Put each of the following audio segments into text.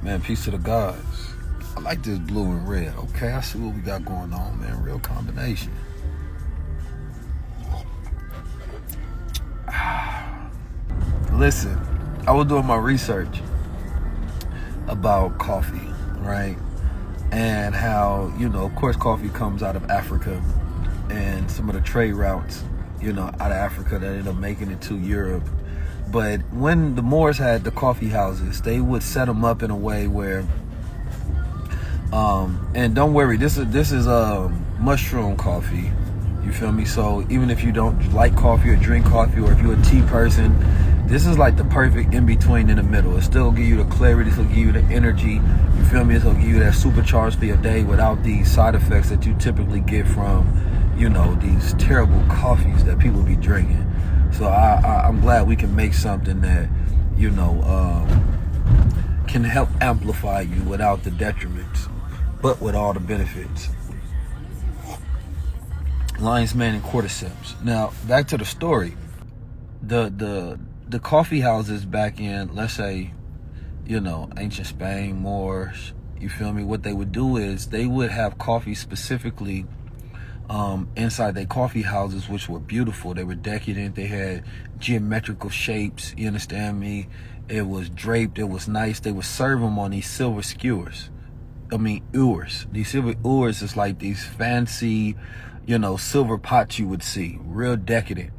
Man, peace to the gods. I like this blue and red. Okay, I see what we got going on, man. Real combination. Listen, I was doing my research about coffee, right? And how, of course, coffee comes out of Africa and some of the trade routes, out of Africa that ended up making it to Europe. But when the Moors had the coffee houses, they would set them up in a way where, and don't worry, this is mushroom coffee. You feel me? So even if you don't like coffee or drink coffee, or if you're a tea person, this is like the perfect in-between in the middle. It still give you the clarity, it'll give you the energy. You feel me? It'll give you that supercharge for your day without the side effects that you typically get from, these terrible coffees that people be drinking. So I'm glad we can make something that, can help amplify you without the detriments, but with all the benefits. Lion's mane and cordyceps. Now, back to the story. The coffee houses back in, let's say, ancient Spain, Moors, you feel me? What they would do is they would have coffee specifically inside their coffee houses, which were beautiful. They were decadent. They had geometrical shapes. You understand me? It was draped. It was nice. They would serve them on these silver skewers. Ewers. These silver ewers is like these fancy, silver pots you would see. Real decadent.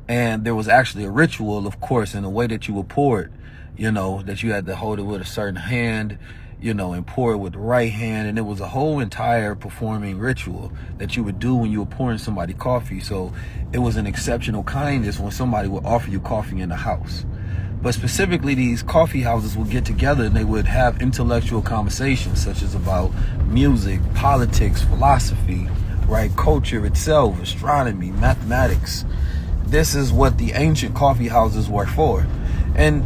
And there was actually a ritual, of course, in the way that you would pour it, that you had to hold it with a certain hand, and pour it with the right hand. And it was a whole entire performing ritual that you would do when you were pouring somebody coffee. So it was an exceptional kindness when somebody would offer you coffee in the house. But specifically, these coffee houses would get together and they would have intellectual conversations, such as about music, politics, philosophy, right? Culture itself, astronomy, mathematics. This is what the ancient coffee houses were for. And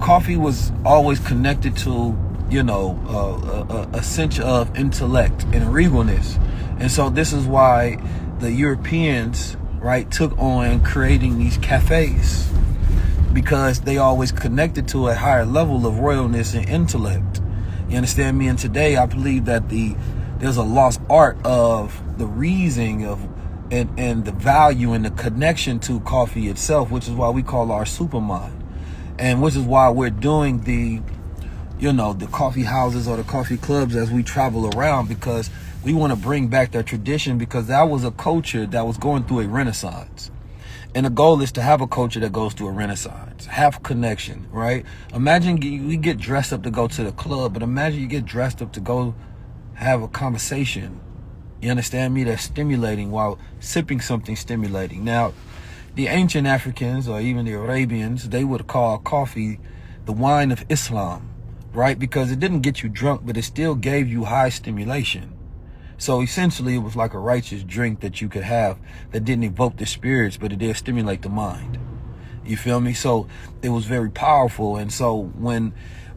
coffee was always connected to, a sense of intellect and regalness. And so this is why the Europeans, right, took on creating these cafes, because they always connected to a higher level of royalness and intellect. You understand me? And today I believe that there's a lost art of the reasoning of and the value and the connection to coffee itself, which is why we call our supermind, and which is why we're doing the coffee houses or the coffee clubs as we travel around, because we want to bring back that tradition, because that was a culture that was going through a renaissance. And the goal is to have a culture that goes through a renaissance, have connection, right? Imagine we get dressed up to go to the club, but imagine you get dressed up to go have a conversation. You understand me? That's stimulating while sipping something stimulating. Now, the ancient Africans, or even the Arabians, they would call coffee the wine of Islam, right? Because it didn't get you drunk, but it still gave you high stimulation. So essentially, it was like a righteous drink that you could have that didn't evoke the spirits, but it did stimulate the mind. You feel me? So it was very powerful. And so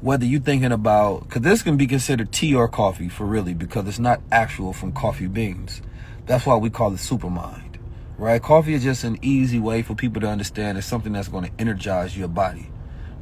whether you're thinking about, because this can be considered tea or coffee for really, because it's not actual from coffee beans. That's why we call it supermind, right? Coffee is just an easy way for people to understand it's something that's going to energize your body,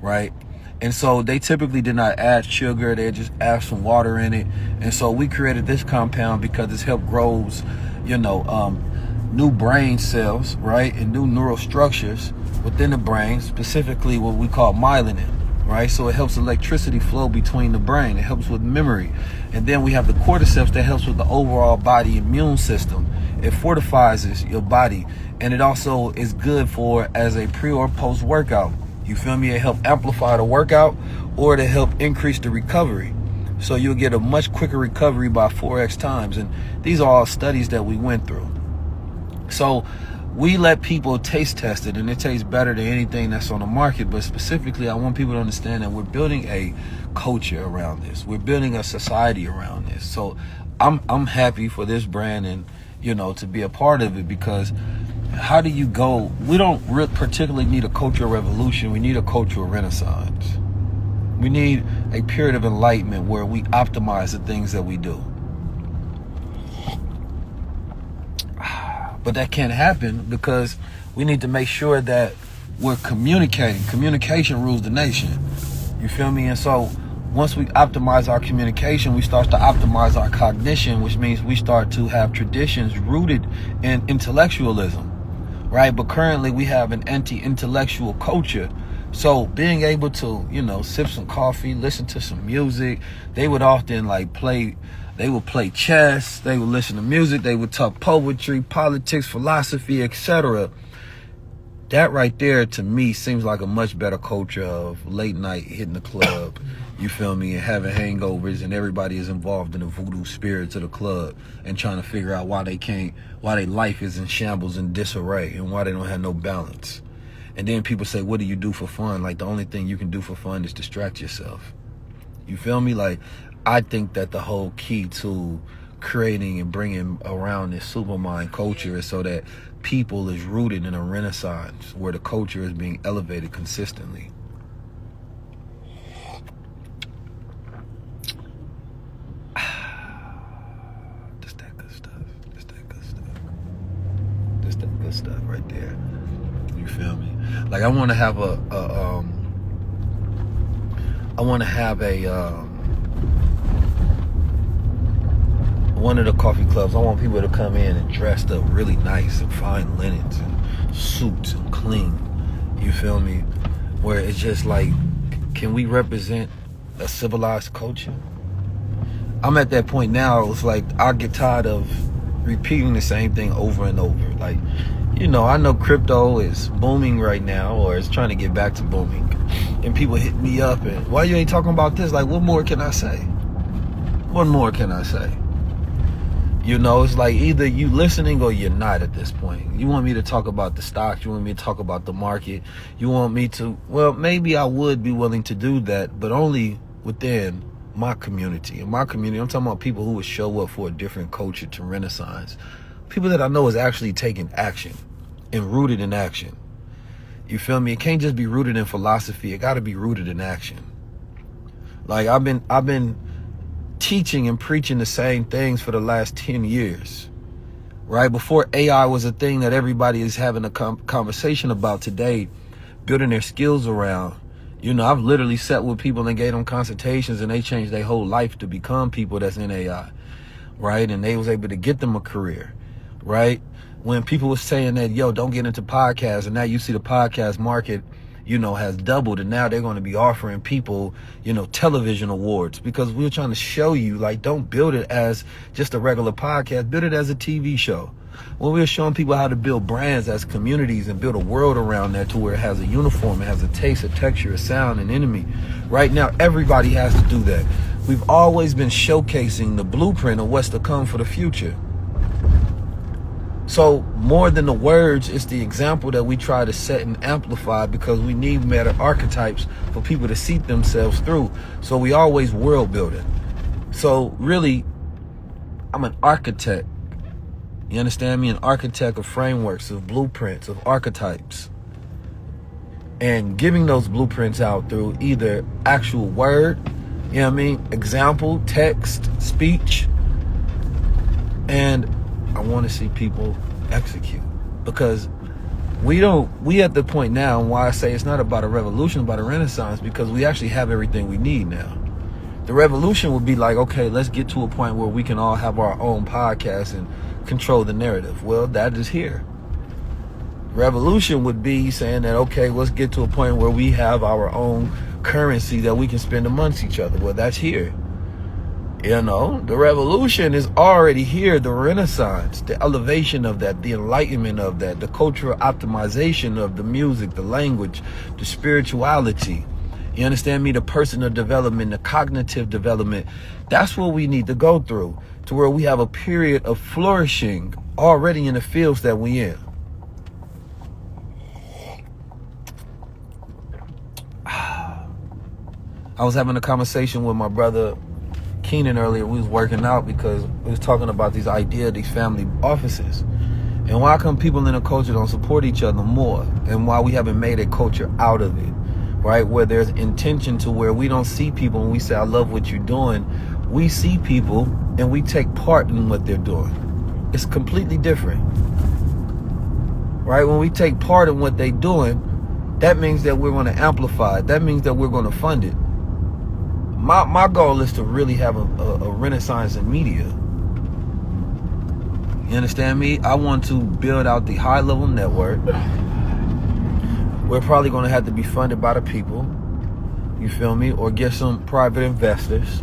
right? And so they typically did not add sugar. They just add some water in it. And so we created this compound because it's helped grows, new brain cells, right? And new neural structures within the brain, specifically what we call myelin, right? So it helps electricity flow between the brain. It helps with memory. And then we have the cordyceps that helps with the overall body immune system. It fortifies your body. And it also is good for as a pre or post workout. You feel me? It help amplify the workout, or to help increase the recovery. So you'll get a much quicker recovery by 4x times. And these are all studies that we went through. So we let people taste test it, and it tastes better than anything that's on the market. But specifically, I want people to understand that we're building a culture around this. We're building a society around this. So I'm happy for this brand and, to be a part of it, because how do you go? We don't particularly need a cultural revolution. We need a cultural renaissance. We need a period of enlightenment where we optimize the things that we do. But that can't happen because we need to make sure that we're communicating. Communication rules the nation. You feel me? And so Once we optimize our communication, we start to optimize our cognition, which means we start to have traditions rooted in intellectualism, right? But currently we have an anti-intellectual culture. So being able to, sip some coffee, listen to some music, they would often they would play chess, they would listen to music, they would talk poetry, politics, philosophy, etc. That right there, to me, seems like a much better culture of late night hitting the club, you feel me, and having hangovers, and everybody is involved in the voodoo spirits of the club and trying to figure out why their life is in shambles and disarray and why they don't have no balance. And then people say, what do you do for fun? Like, the only thing you can do for fun is distract yourself. You feel me? Like, I think that the whole key to creating and bringing around this supermind culture is so that people is rooted in a renaissance where the culture is being elevated consistently. Just that good stuff. Just that good stuff. Just that good stuff right there. You feel me? Like, I want to have one of the coffee clubs, I want people to come in and dressed up really nice and fine linens and suits and clean. You feel me? Where it's just like, can we represent a civilized culture? I'm at that point now. It's like I get tired of repeating the same thing over and over. Like, I know crypto is booming right now, or it's trying to get back to booming. And people hit me up and, why you ain't talking about this? Like, what more can I say? What more can I say? It's like either you listening or you're not at this point. You want me to talk about the stocks, you want me to talk about the market, you want me to, well, maybe I would be willing to do that, but only within my community. In my community, I'm talking about people who would show up for a different culture to renaissance. People that I know is actually taking action and rooted in action. You feel me? It can't just be rooted in philosophy. It got to be rooted in action. Like, I've been teaching and preaching the same things for the last 10 years, right? Before AI was a thing that everybody is having a conversation about today, building their skills around. I've literally sat with people and gave them consultations, and they changed their whole life to become people that's in AI, right? And they was able to get them a career, right? When people were saying that, don't get into podcasts, and now you see the podcast market, has doubled, and now they're going to be offering people, television awards, because we're trying to show you, like, don't build it as just a regular podcast, build it as a TV show. When we're showing people how to build brands as communities and build a world around that to where it has a uniform, it has a taste, a texture, a sound, an enemy. Right now, everybody has to do that. We've always been showcasing the blueprint of what's to come for the future. So more than the words, it's the example that we try to set and amplify, because we need better archetypes for people to see themselves through. So we always world building. So really, I'm an architect. You understand me? An architect of frameworks, of blueprints, of archetypes. And giving those blueprints out through either actual word, example, text, speech, and I want to see people execute, because we at the point now, and why I say it's not about a revolution, about a renaissance, because we actually have everything we need now. The revolution would be like, okay, let's get to a point where we can all have our own podcast and control the narrative. Well, that is here. Revolution would be saying that, okay, let's get to a point where we have our own currency that we can spend amongst each other. Well, that's here. The revolution is already here. The renaissance, the elevation of that, the enlightenment of that, the cultural optimization of the music, the language, the spirituality. You understand me? The personal development, the cognitive development. That's what we need to go through, to where we have a period of flourishing already in the fields that we in. I was having a conversation with my brother Keenan earlier. We was working out because we was talking about these ideas, these family offices, and why come people in a culture don't support each other more, and why we haven't made a culture out of it, right? Where there's intention, to where we don't see people and we say, I love what you're doing. We see people and we take part in what they're doing. It's completely different, right? When we take part in what they're doing, that means that we're going to amplify it. That means that we're going to fund it. my goal is to really have a renaissance in media. You understand me? I want to build out the high level network. We're probably going to have to be funded by the people, you feel me, or get some private investors,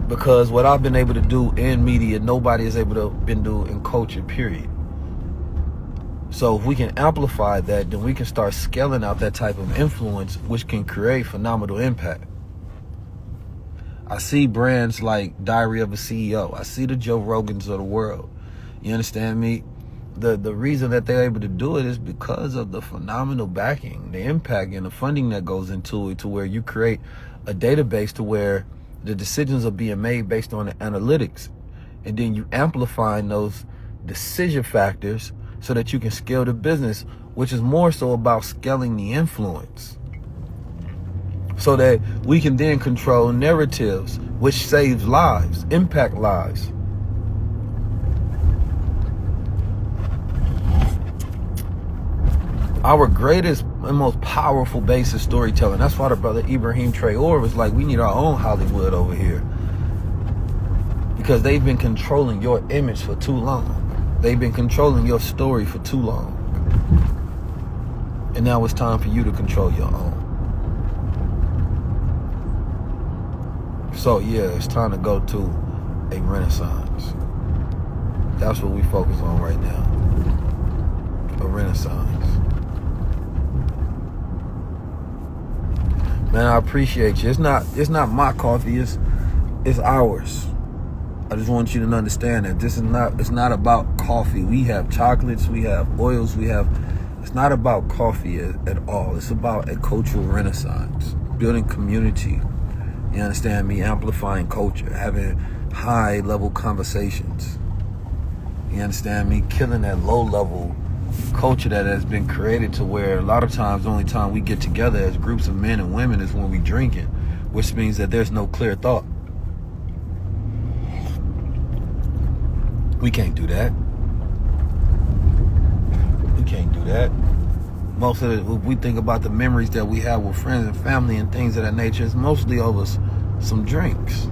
because what I've been able to do in media, nobody is able to been do in culture, period. So if we can amplify that, then we can start scaling out that type of influence, which can create phenomenal impact. I see brands like Diary of a CEO. I see the Joe Rogans of the world. You understand me? The reason that they're able to do it is because of the phenomenal backing, the impact, and the funding that goes into it, to where you create a database to where the decisions are being made based on the analytics, and then you amplifying those decision factors so that you can scale the business, which is more so about scaling the influence, so that we can then control narratives, which saves lives, impact lives. Our greatest and most powerful base is storytelling. That's why the brother Ibrahim Traore was like, we need our own Hollywood over here. Because they've been controlling your image for too long. They've been controlling your story for too long. And now it's time for you to control your own. So yeah, it's time to go to a renaissance. That's what we focus on right now. A renaissance. Man, I appreciate you. It's not my coffee, it's ours. I just want you to understand that it's not about coffee. We have chocolates, we have oils, it's not about coffee at all. It's about a cultural renaissance, building community. You understand me? Amplifying culture, having high level conversations. You understand me? Killing that low level culture that has been created, to where a lot of times the only time we get together as groups of men and women is when we drinking, which means that there's no clear thought. We can't do that. We can't do that. Most of it, we think about the memories that we have with friends and family and things of that nature, it's mostly over some drinks.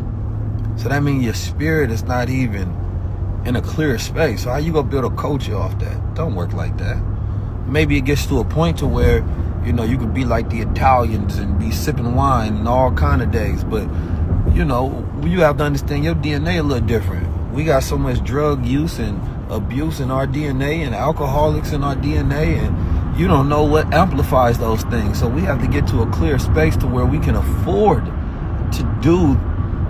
So that means your spirit is not even in a clear space. So how you gonna build a culture off that? Don't work like that. Maybe it gets to a point to where, you know, you could be like the Italians and be sipping wine and all kind of days, but you know, you have to understand your DNA a little different. We got so much drug use and abuse in our DNA, and alcoholics in our DNA, and you don't know what amplifies those things. So we have to get to a clear space to where we can afford to do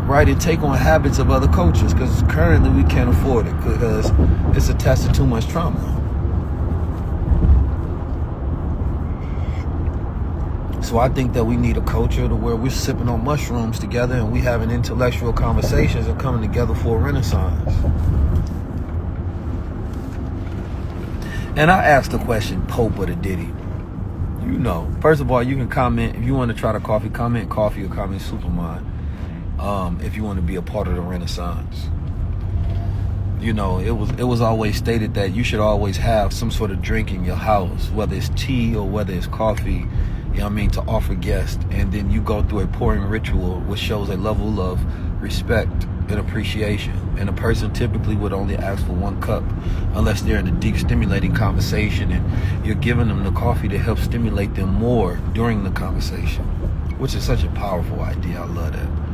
right and take on habits of other cultures, because currently we can't afford it because it's attached to too much trauma. So I think that we need a culture to where we're sipping on mushrooms together and we having intellectual conversations and coming together for a renaissance. And I asked the question, Pope or the Diddy? You know, first of all, you can comment if you want to try the coffee. Comment coffee or comment supermind. If you want to be a part of the renaissance. You know, it was always stated that you should always have some sort of drink in your house, whether it's tea or whether it's coffee, you know what I mean, to offer guests. And then you go through a pouring ritual, which shows a level of respect and appreciation. And a person typically would only ask for 1 cup unless they're in a deep stimulating conversation and you're giving them the coffee to help stimulate them more during the conversation, which is such a powerful idea. I love that.